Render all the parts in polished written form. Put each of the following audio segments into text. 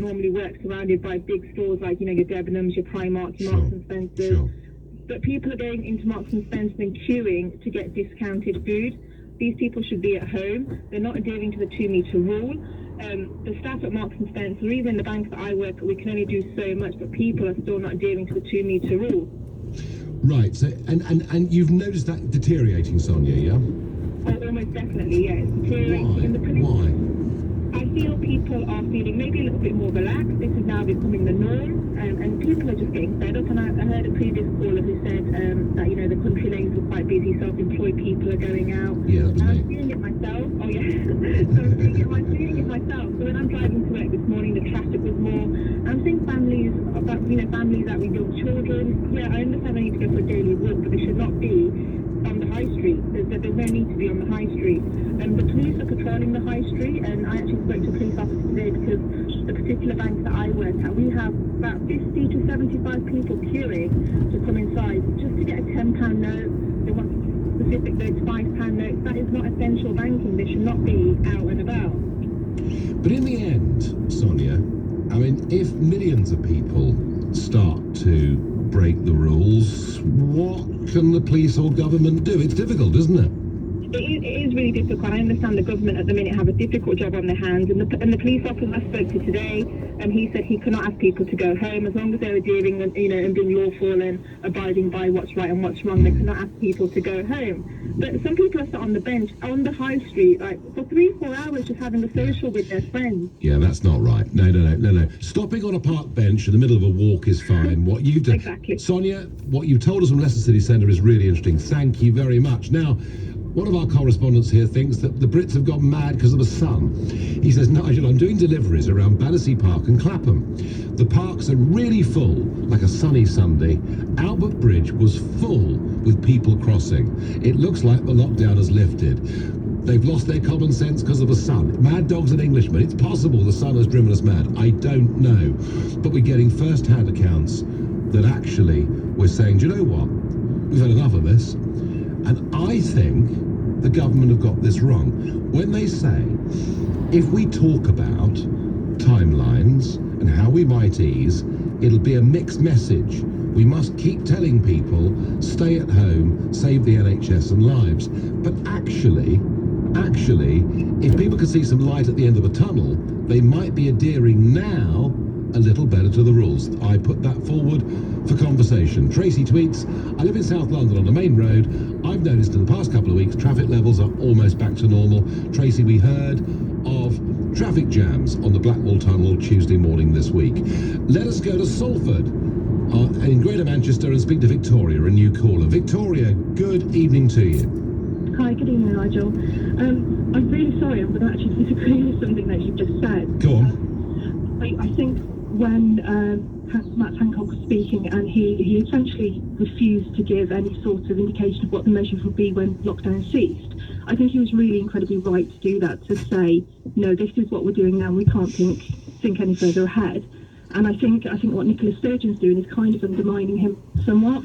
normally work surrounded by big stores like, your Debenhams, your Primark, your Marks and Spencers. Sure. But people are going into Marks and Spencer and queuing to get discounted food. These people should be at home. They're not adhering to the 2-metre rule. The staff at Marks and Spencer, or even the bank that I work at, we can only do so much, but people are still not adhering to the 2-metre rule. Right. So, and you've noticed that deteriorating, Sonia, yeah? Oh, almost definitely, yes. Deteriorating. Why? I feel people are feeling maybe a little bit more relaxed. This is now becoming the norm, and people are just getting fed up. And I heard a previous caller who said that, the country lanes were quite busy, self-employed people are going out. Yeah, that was and me. I'm feeling it myself. Oh, yeah. So I'm feeling it myself. So when I'm driving to work this morning, the traffic was more. I'm seeing families that with young children. Yeah, I understand they need to go for a daily walk, but they should not be on the high street. There's no need to be on the high street. The police are patrolling the high street, and I actually spoke to a police officer today because the particular bank that I work at, we have about 50 to 75 people queuing to come inside just to get a £10 note. They want specific notes, £5 notes. That is not essential banking. They should not be out and about. But in the end, Sonia, I mean, if millions of people start to break the rules, what can the police or government do? It's difficult, isn't it? It is really difficult. I understand the government at the minute have a difficult job on their hands, and the police officer I spoke to today, and he said he cannot ask people to go home as long as they're adhering and and being lawful and abiding by what's right and what's wrong. They cannot ask people to go home. But some people are sat on the bench on the high street, like for 3-4 hours, just having a social with their friends. Yeah, that's not right. No. Stopping on a park bench in the middle of a walk is fine. What you've done, Exactly. Sonia, what you've told us from Leicester City Centre is really interesting. Thank you very much. Now, one of our correspondents here thinks that the Brits have gone mad because of the sun. He says, Nigel, I'm doing deliveries around Battersea Park and Clapham. The parks are really full, like a sunny Sunday. Albert Bridge was full with people crossing. It looks like the lockdown has lifted. They've lost their common sense because of the sun. Mad dogs and Englishmen. It's possible the sun has driven us mad. I don't know. But we're getting first-hand accounts that actually we're saying, do you know what? We've had enough of this. And I think the government have got this wrong when they say if we talk about timelines and how we might ease, it'll be a mixed message. We must keep telling people, stay at home, save the NHS and lives. But actually, if people can see some light at the end of a tunnel, they might be adhering now a little better to the rules. I put that forward for conversation. Tracy tweets, I live in South London on the main road. I've noticed in the past couple of weeks traffic levels are almost back to normal. Tracy, we heard of traffic jams on the Blackwall Tunnel Tuesday morning this week. Let us go to Salford in Greater Manchester and speak to Victoria, a new caller. Victoria, good evening to you. Hi, good evening, Nigel. I'm really sorry, I'm going to actually disagree with something that you've just said. Go on. I think when Matt Hancock was speaking, and he essentially refused to give any sort of indication of what the measures would be when lockdown ceased. I think he was really incredibly right to do that, to say, this is what we're doing now, we can't think any further ahead. And I think what Nicola Sturgeon's doing is kind of undermining him somewhat.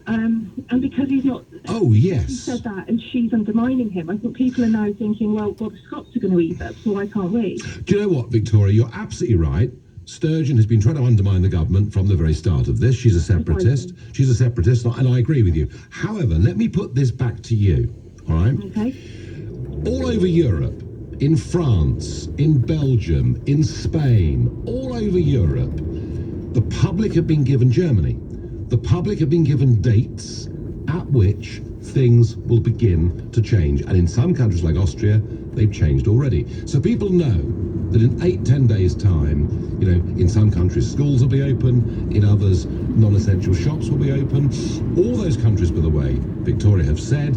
And because he's not... Oh, yes. He said that, and she's undermining him. I think people are now thinking, well, the Scots are going to eat up, so why can't we? Do you know what, Victoria? You're absolutely right. Sturgeon has been trying to undermine the government from the very start of this. She's a separatist. And I agree with you. However, let me put this back to you, all right? Okay. All over Europe, in France, in Belgium, in Spain, all over Europe, the public have been given Germany. The public have been given dates at which things will begin to change. And in some countries like Austria, they've changed already. So people know that in 8-10 days' time, in some countries schools will be open, in others non-essential shops will be open. All those countries, by the way, Victoria, have said,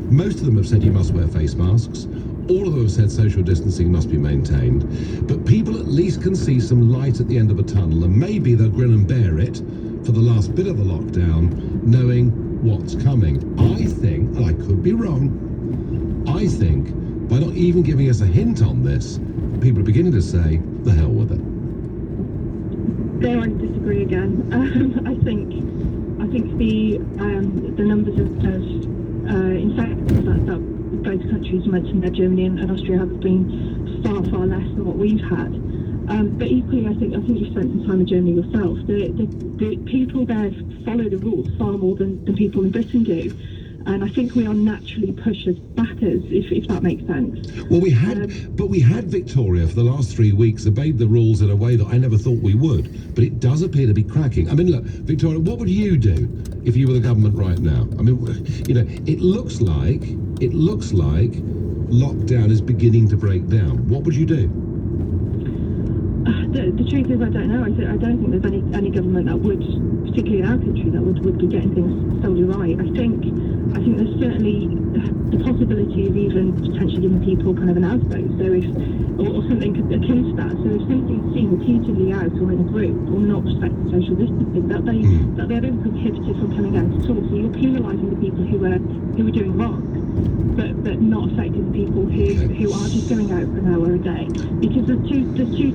most of them have said you must wear face masks. All of them have said social distancing must be maintained. But people at least can see some light at the end of a tunnel, and maybe they'll grin and bear it for the last bit of the lockdown, knowing what's coming. I think, and I could be wrong, I think by not even giving us a hint on this, people are beginning to say, the hell with it. There I disagree again. I think the numbers of infections that both countries mentioned there, Germany and Austria, have been far less than what we've had. But equally, I think you spent some time in Germany yourself. The people there follow the rules far more than people in Britain do. And I think we are naturally pushers backers, if that makes sense. Well, we had Victoria for the last 3 weeks obeyed the rules in a way that I never thought we would. But it does appear to be cracking. I mean, look, Victoria, what would you do if you were the government right now? I mean, you know, it looks like lockdown is beginning to break down. What would you do? The truth is, I don't know. I don't think there's any government that would, particularly in our country, that would be getting things solely right. I think there's certainly the possibility of even potentially giving people kind of an out vote, or something akin to that. So if somebody's seen repeatedly out or in a group or not respecting social distancing, that they're then prohibited from coming out at all. So you're penalising the people who are doing wrong, but not affecting the people who are just going out for an hour a day. Because there's two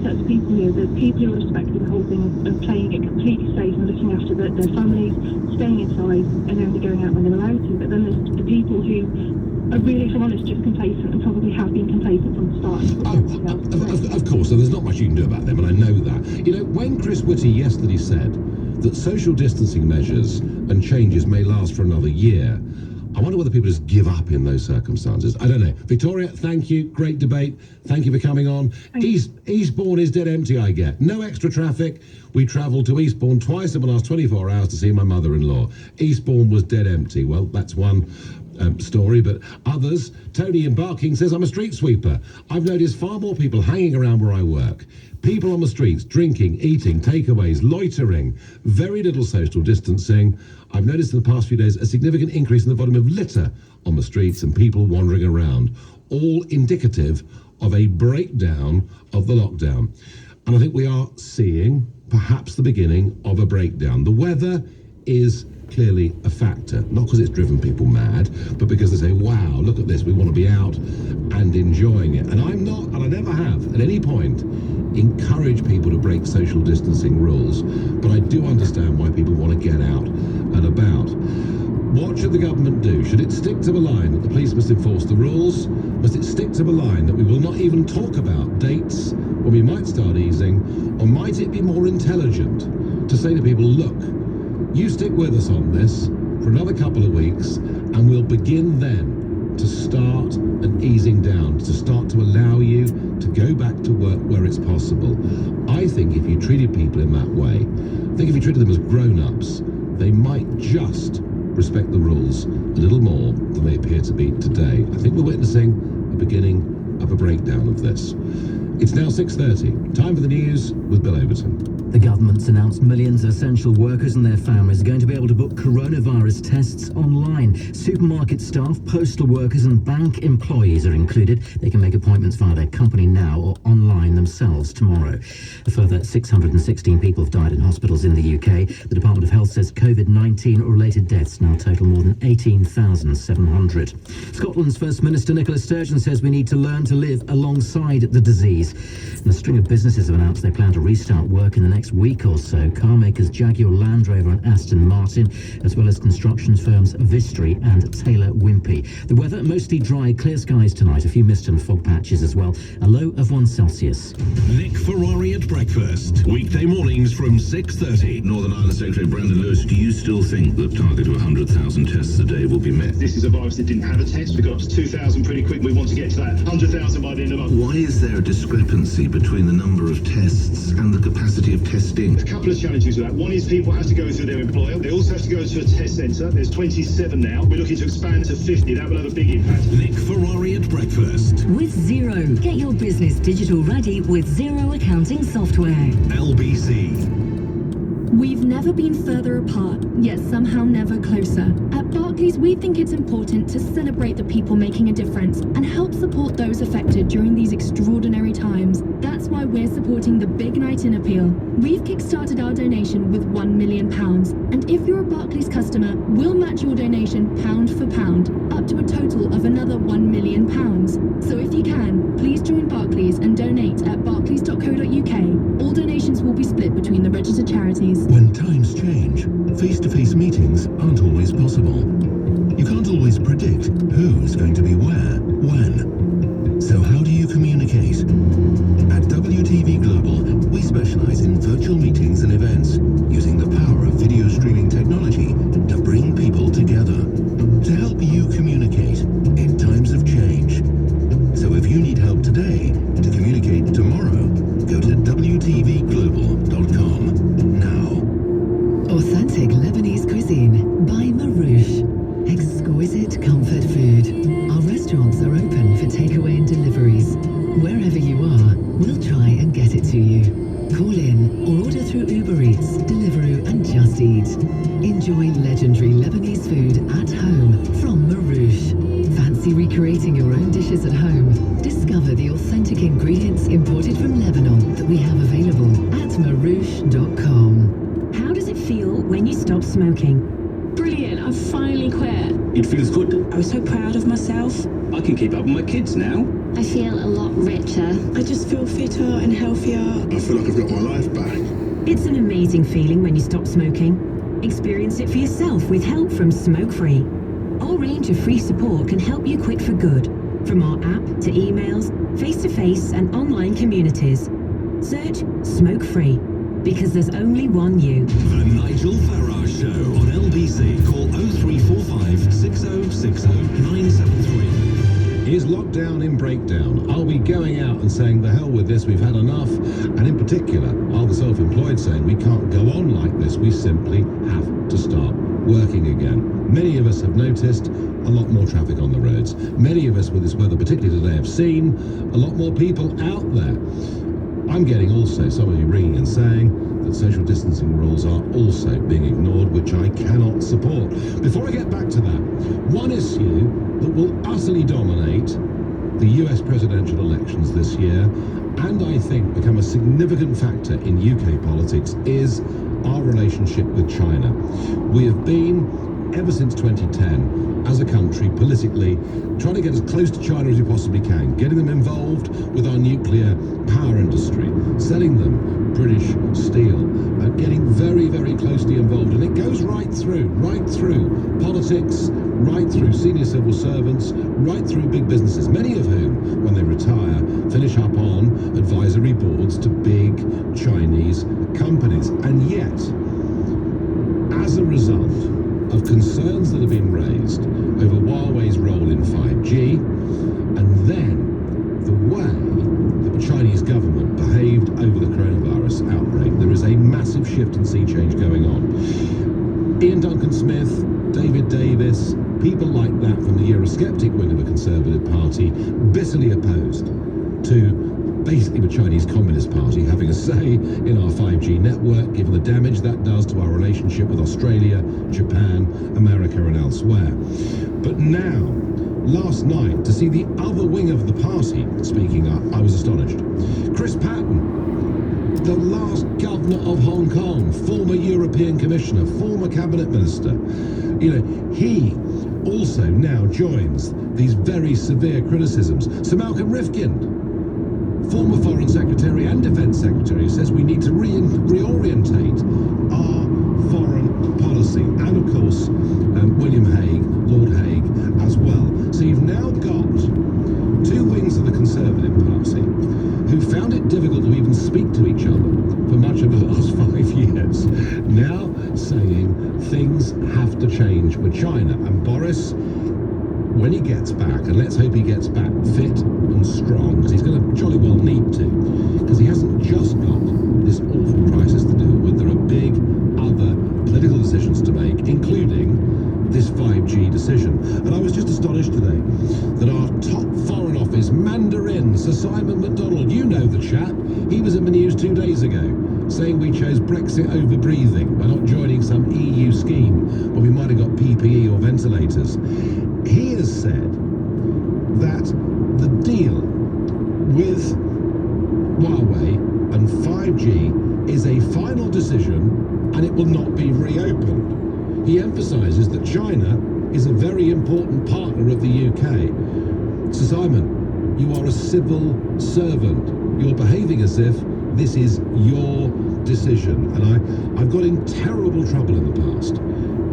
sets of people here. There's people who are respecting the whole thing of playing it completely safe and looking after their families, staying inside and only going out when they're allowed to. But then there's the people who are really, if I'm honest, just complacent and probably have been complacent from the start. Of course, and there's not much you can do about them, and I know that. You know, when Chris Whitty yesterday said that social distancing measures and changes may last for another year, I wonder whether people just give up in those circumstances. I don't know. Victoria, thank you. Great debate. Thank you for coming on. Eastbourne is dead empty, I get. No extra traffic. We travelled to Eastbourne twice in the last 24 hours to see my mother-in-law. Eastbourne was dead empty. Well, that's one story, but others. Tony in Barking says, I'm a street sweeper. I've noticed far more people hanging around where I work. People on the streets, drinking, eating, takeaways, loitering, very little social distancing. I've noticed in the past few days a significant increase in the volume of litter on the streets and people wandering around, all indicative of a breakdown of the lockdown. And I think we are seeing perhaps the beginning of a breakdown. The weather is clearly a factor, not because it's driven people mad, but because they say, wow, look at this, we want to be out and enjoying it. And I'm not, and I never have at any point encourage people to break social distancing rules, but I do understand why people want to get out and about. What should the government do? Should it stick to the line that the police must enforce the rules? Must it stick to the line that we will not even talk about dates when we might start easing? Or might it be more intelligent to say to people, look, you stick with us on this for another couple of weeks and we'll begin then to start an easing down, to start to allow you to go back to work where it's possible. I think if you treated people in that way, I think if you treated them as grown-ups, they might just respect the rules a little more than they appear to be today. I think we're witnessing a beginning of a breakdown of this. It's now 6:30. Time for the news with Bill Overton. The government's announced millions of essential workers and their families are going to be able to book coronavirus tests online. Supermarket staff, postal workers and bank employees are included. They can make appointments via their company now or online themselves tomorrow. A further 616 people have died in hospitals in the UK. The Department of Health says COVID-19 related deaths now total more than 18,700. Scotland's First Minister Nicola Sturgeon says we need to learn to live alongside the disease. And a string of businesses have announced they plan to restart work in the next week or so. Car makers Jaguar Land Rover and Aston Martin, as well as construction firms Vistry and Taylor Wimpey. The weather mostly dry, clear skies tonight, a few mist and fog patches as well, a low of 1 Celsius. Nick Ferrari at breakfast, weekday mornings from 6:30. Northern Ireland Secretary Brandon Lewis, do you still think the target of 100,000 tests a day will be met? This is a virus that didn't have a test. We got up to 2,000 pretty quick. We want to get to that 100,000 by the end of the month. Why is there a discrepancy between the number of tests and the capacity of testing? A couple of challenges with that. One is people have to go through their employer. They also have to go to a test centre. There's 27 now. We're looking to expand to 50. That will have a big impact. Nick Ferrari at breakfast. With Xero. Get your business digital ready with Xero accounting software. LBC. We've never been further apart, yet somehow never closer. At Barclays, we think it's important to celebrate the people making a difference and help support those affected during these extraordinary times. That's why we're supporting the Big Night In appeal. We've kickstarted our donation with £1 million. And if you're a Barclays customer, we'll match your donation pound for pound, up to a total of another £1 million. So if you can, please join Barclays and donate at barclays.co.uk. All donations will be split between the registered charities. When times change, face-to-face meetings aren't always possible. You can't always predict who's going to be where, when. So how do you communicate? At WTV Global, treat. Enjoy legendary Lebanese food at home from Marouche. Fancy recreating your own dishes at home? Discover the authentic ingredients imported from Lebanon that we have available at Marouche.com. How does it feel when you stop smoking? Brilliant, I've finally quit. It feels good. I was so proud of myself. I can keep up with my kids now. I feel a lot richer. I just feel fitter and healthier. I feel like I've got my life back. It's an amazing feeling when you stop smoking. Experience it for yourself with help from Smoke Free. Our range of free support can help you quit for good. From our app to emails, face-to-face and online communities. Search Smoke Free, because there's only one you. The Nigel Farage Show on LBC. Call 0345 6060 973. Is lockdown in breakdown? Are we going out and saying, the hell with this, we've had enough? And in particular, are the self-employed saying, we can't go on like this, we simply have to start working again? Many of us have noticed a lot more traffic on the roads. Many of us with this weather, particularly today, have seen a lot more people out there. I'm getting also some of you ringing and saying that social distancing rules are also being ignored, which I cannot support. Before I get back to that, one issue that will utterly dominate the US presidential elections this year, and I think become a significant factor in UK politics, is our relationship with China. We have been, ever since 2010, as a country, politically, trying to get as close to China as we possibly can, getting them involved with our nuclear power industry, selling them British steel, getting very, very closely involved. And it goes right through politics, right through senior civil servants, right through big businesses, many of whom, when they retire, finish up on advisory boards to big Chinese companies. And yet, as a result of concerns that have been raised over Huawei's role in 5G, and then the way that the Chinese government behaved over the coronavirus outbreak, there is a massive shift and sea change going on. Ian Duncan Smith, David Davis, people like that from the Eurosceptic wing of the Conservative Party, bitterly opposed to basically the Chinese Communist Party having a say in our 5G network, given the damage that does to our relationship with Australia, Japan, America and elsewhere. But now, last night, to see the other wing of the party speaking up, I was astonished. Chris Patten, the last governor of Hong Kong, former European Commissioner, former cabinet minister, he also now joins these very severe criticisms. Sir Malcolm Rifkind, former Foreign Secretary and Defence Secretary, says we need to reorientate our foreign policy. And of course, William Hague, Lord Hague as well. So you've now got two wings of the Conservative Party who found it difficult to even speak to each other for much of the last 5 years, now saying things have to change with China. And Boris, when he gets back, and let's hope he gets back fit and strong, because he's going to jolly well need to, because he hasn't just got this awful crisis to deal with. There are big other political decisions to make, including this 5G decision. And I was just astonished today that our top Foreign Office Mandarin, Sir Simon McDonald, you know the chap, he was in the news 2 days ago, saying we chose Brexit over breathing by not joining some EU scheme where we might have got PPE or ventilators. He has said that the deal with Huawei and 5G is a final decision and it will not be reopened. He emphasises that China is a very important partner of the UK. So Simon, you are a civil servant. You're behaving as if this is your decision. And I've got in terrible trouble in the past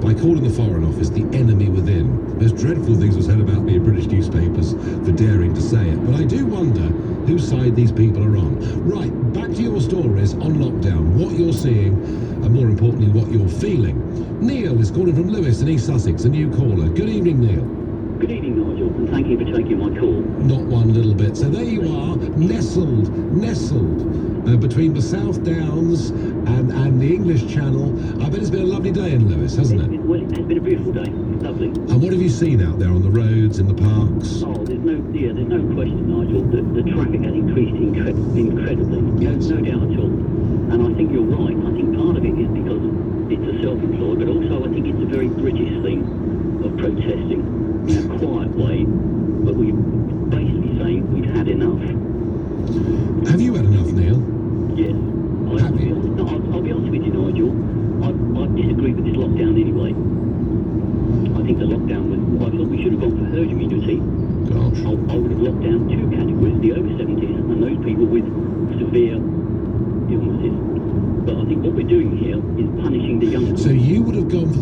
by calling the Foreign Office the enemy within. There's dreadful things were said about me in British newspapers for daring to say it. But I do wonder whose side these people are on. Right, back to your stories on lockdown, what you're seeing, and more importantly, what you're feeling. Neil is calling from Lewis in East Sussex, a new caller. Good evening, Neil. Good evening, Nigel, and thank you for taking my call. Not one little bit. So there you are, nestled between the South Downs and the English Channel. I bet it's been a lovely day in Lewis, hasn't it? Well, it's been a beautiful day. It's lovely. And what have you seen out there on the roads, in the parks? Oh, there's no question, Nigel, that the traffic has increased incredibly. Yes. No doubt at all. And I think you're right. I think part of it is because it's a self-employed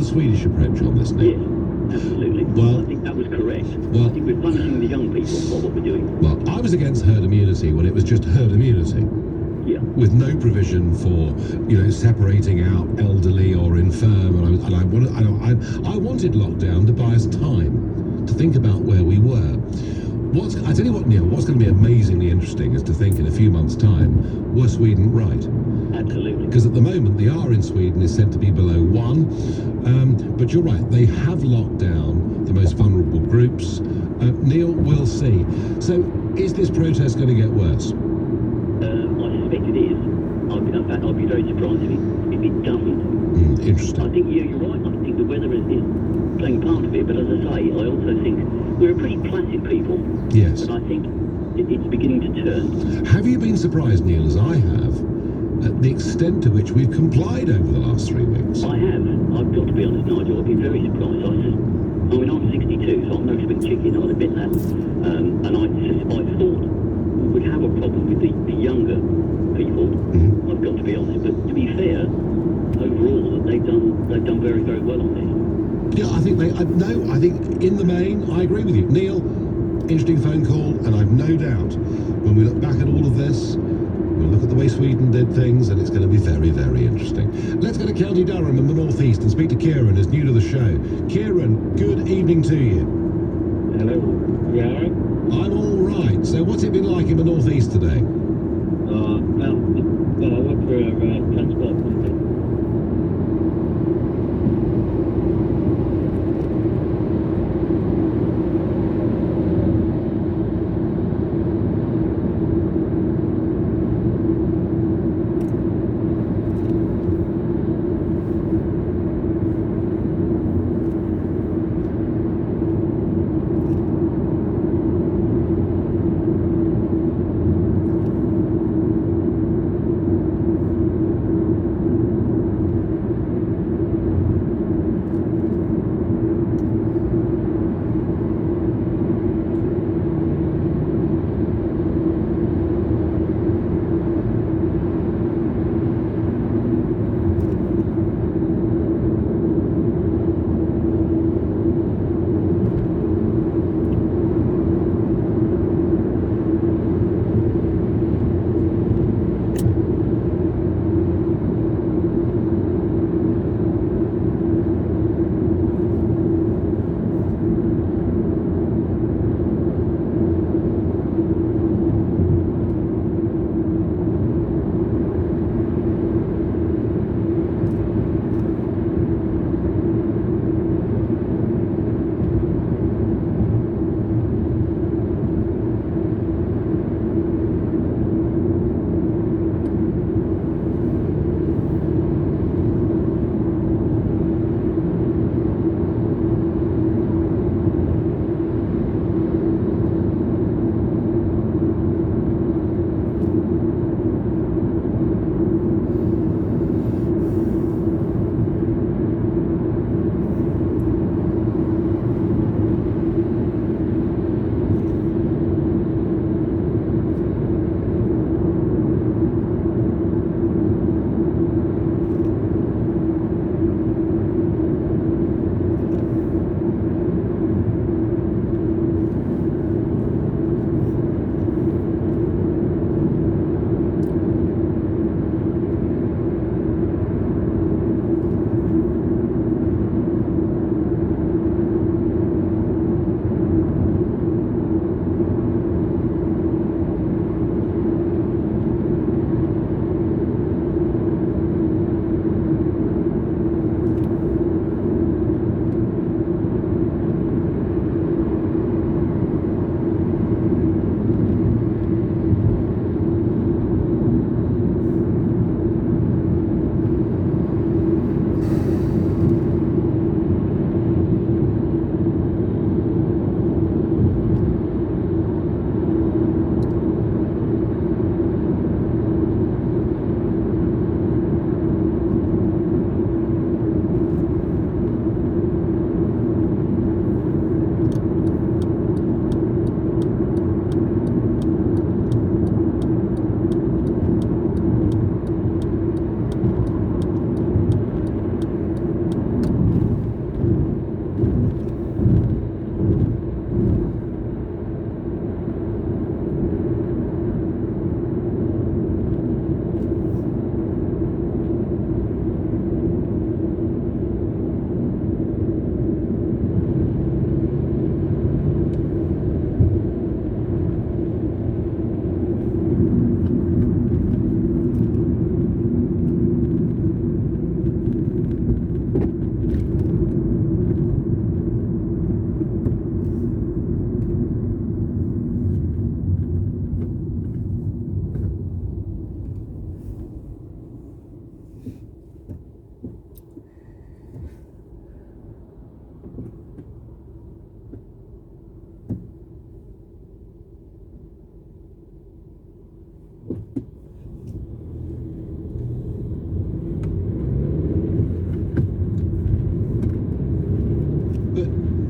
Swedish approach on this, Nick? Yes, absolutely. Well, I think that was correct. well- I think we're punishing the young people for what we're doing. Well, I was against herd immunity when it was just herd immunity, Yeah. with no provision for, separating out elderly or infirm, I wanted lockdown to buy us time to think about where we were. I tell you what, Neil, what's going to be amazingly interesting is to think in a few months' time, were Sweden right? Absolutely. Because at the moment, the R in Sweden is said to be below 1. But you're right, they have locked down the most vulnerable groups. Neil, we'll see. So, is this protest going to get worse? I suspect it is. In fact, I'd be very surprised if it doesn't. Interesting. I think you're right. I think the weather is playing part of it. But as I say, I also think we're a pretty placid people. Yes. But I think it's beginning to turn. Have you been surprised, Neil, as I have, at the extent to which we've complied over the last 3 weeks? I have. I've got to be honest, Nigel. I've been very surprised. I'm 62, so I'm no spring chicken. I'll admit that. And I thought we would have a problem with the younger people. I've got to be honest. But to be fair, overall, they've done very, very well on this. Yeah, I think I think in the main, I agree with you. Neil, interesting phone call, and I've no doubt when we look back at all of this, we'll look at the way Sweden did things, and it's going to be very, very interesting. Let's go to County Durham in the northeast and speak to Kieran, who's new to the show. Kieran, good evening to you. Hello. You all right? I'm all right. So what's it been like in the northeast today? Well, I work for a transport company.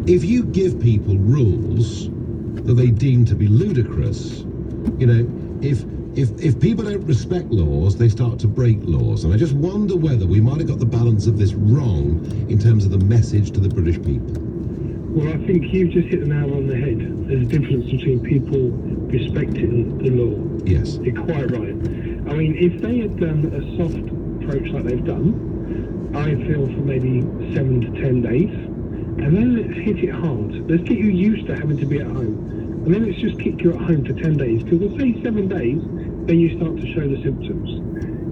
if you give people rules that they deem to be ludicrous, you know, if people don't respect laws, they start to break laws. And I just wonder whether we might have got the balance of this wrong in terms of the message to the British people. Well, I think you've just hit the nail on the head. There's a difference between people respecting the law. Yes. You're quite right. I mean, if they had done a soft approach like they've done, I feel for maybe 7 to 10 days, and then let's hit it hard. Let's get you used to having to be at home. And then let's just kick you at home for 10 days, because we'll say 7 days, then you start to show the symptoms.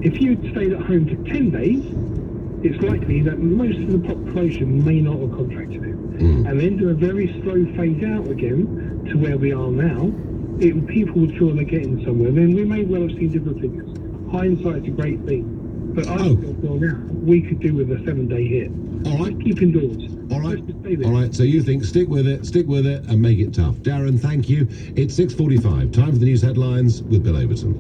If you'd stayed at home for 10 days, it's likely that most of the population may not have contracted it. And then do a very slow phase out again to where we are now, people would feel they're getting somewhere. Then we may well have seen different figures. Hindsight's a great thing. But I still feel now we could do with a 7-day hit. All right. Just keep indoors. All right. All right. So you think stick with it, and make it tough. Darren, thank you. It's 6:45. Time for the news headlines with Bill Overton.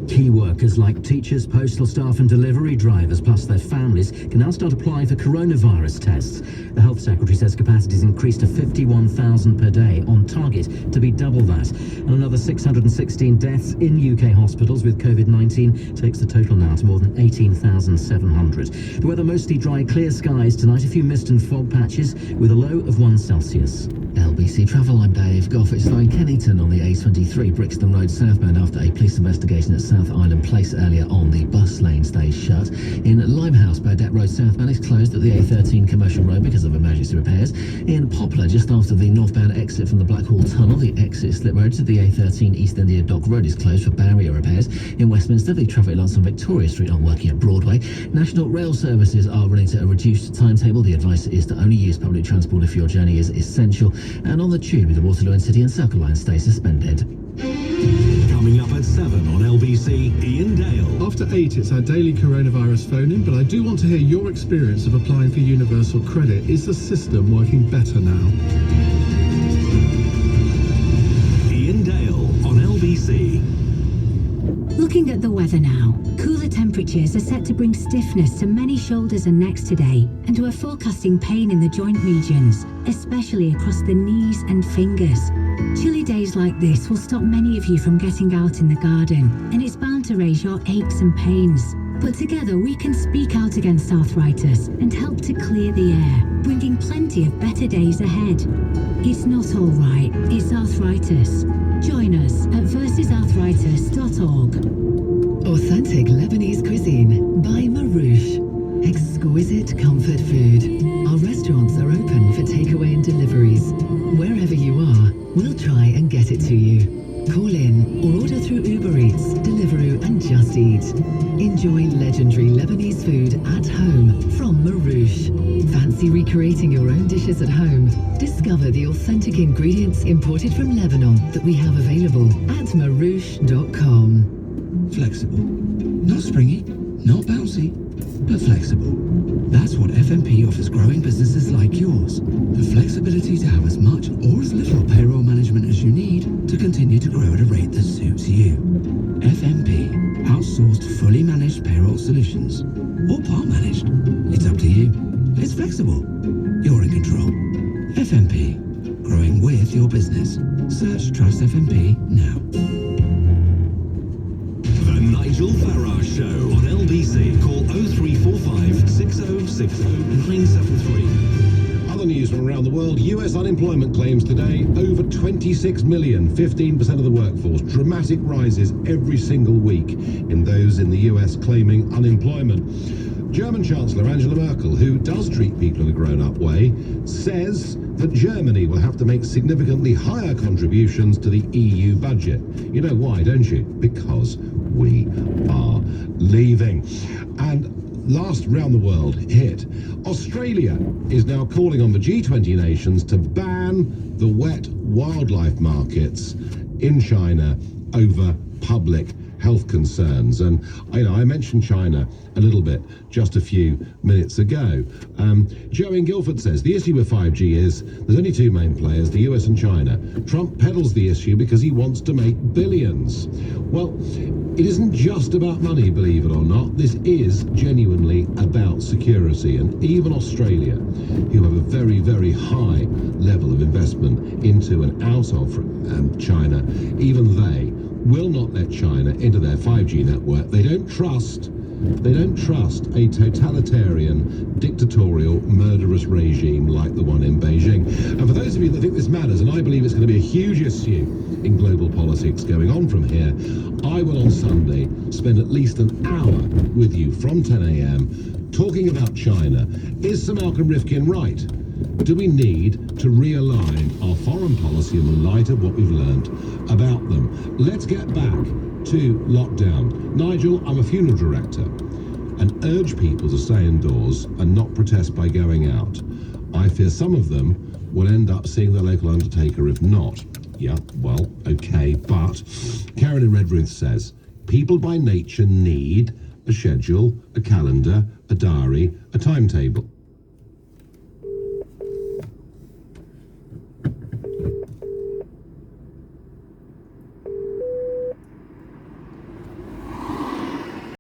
Key workers like teachers, postal staff and delivery drivers, plus their families, can now start applying for coronavirus tests. The Health Secretary says capacity has increased to 51,000 per day, on target to be double that. And another 616 deaths in UK hospitals with COVID-19 takes the total now to more than 18,700. The weather mostly dry, clear skies tonight, a few mist and fog patches with a low of 1 Celsius. LBC Travel, I'm Dave Goff. It's now in Kennington on the A23 Brixton Road southbound after a police investigation at South Island Place earlier on. The bus lane stays shut. In Limehouse, Burdett Road southbound is closed at the A13 Commercial Road because of emergency repairs. In Poplar, just after the northbound exit from the Blackhall Tunnel, the exit slip road to the A13 East India Dock Road is closed for barrier repairs. In Westminster, the traffic lights on Victoria Street aren't working at Broadway. National Rail services are running to a reduced timetable. The advice is to only use public transport if your journey is essential. And on the Tube, the Waterloo and City and Circle Line stay suspended. Coming up at 7 on LBC, Ian Dale. After 8, it's our daily coronavirus phone-in, but I do want to hear your experience of applying for universal credit. Is the system working better now? Ian Dale on LBC. Looking at the weather now, cooler temperatures are set to bring stiffness to many shoulders and necks today, and we're forecasting pain in the joint regions, especially across the knees and fingers. Chilly days like this will stop many of you from getting out in the garden, and it's bound to raise your aches and pains. But together we can speak out against arthritis and help to clear the air, bringing plenty of better days ahead. It's not all right, it's arthritis. Join us at versusarthritis.org. Authentic Lebanese cuisine by Marouche. Exquisite comfort food. Our restaurants are open for takeaway and deliveries. Wherever you are, we'll try and get it to you. Call in or order through Uber Eats, Deliveroo and Just Eat. Enjoy legendary Lebanese food at home from Marouche. Fancy recreating your own dishes at home? Discover the authentic ingredients imported from Lebanon that we have available at marouche.com. Flexible. Not springy, not bouncy, but flexible. That's what FMP offers growing businesses like yours. The flexibility to have as much or as little payroll management as you need to continue to grow at a rate that suits you. FMP. Outsourced, fully managed payroll solutions. Or part managed. It's up to you. It's flexible. You're in control. FMP. Growing with your business. Search Trust FMP now. The Nigel Farage Show on LBC. Call 0345 6060 973. Other news from around the world. US unemployment claims today over 26 million, 15% of the workforce. Dramatic rises every single week in those in the US claiming unemployment. German Chancellor Angela Merkel, who does treat people in a grown-up way, says that Germany will have to make significantly higher contributions to the EU budget. You know why, don't you? Because we are leaving. And last round the world hit. Australia is now calling on the G20 nations to ban the wet wildlife markets in China over public health concerns. And I mentioned China a little bit just a few minutes ago. Joe in Guildford says the issue with 5G is there's only two main players, the US and China. Trump peddles the issue because he wants to make billions. Well, it isn't just about money, believe it or not. This is genuinely about security. And even Australia, who have a very, very high level of investment into and out of China, even they will not let China into their 5G network. They don't trust a totalitarian, dictatorial, murderous regime like the one in Beijing. And for those of you that think this matters, and I believe it's going to be a huge issue in global politics going on from here, I will on Sunday spend at least an hour with you from 10 a.m. talking about China. Is Sir Malcolm Rifkin right? Do we need to realign our foreign policy in the light of what we've learned about them? Let's get back to lockdown. Nigel, I'm a funeral director and urge people to stay indoors and not protest by going out. I fear some of them will end up seeing their local undertaker if not. Yeah, well, okay, but Karen in Redruth says, people by nature need a schedule, a calendar, a diary, a timetable.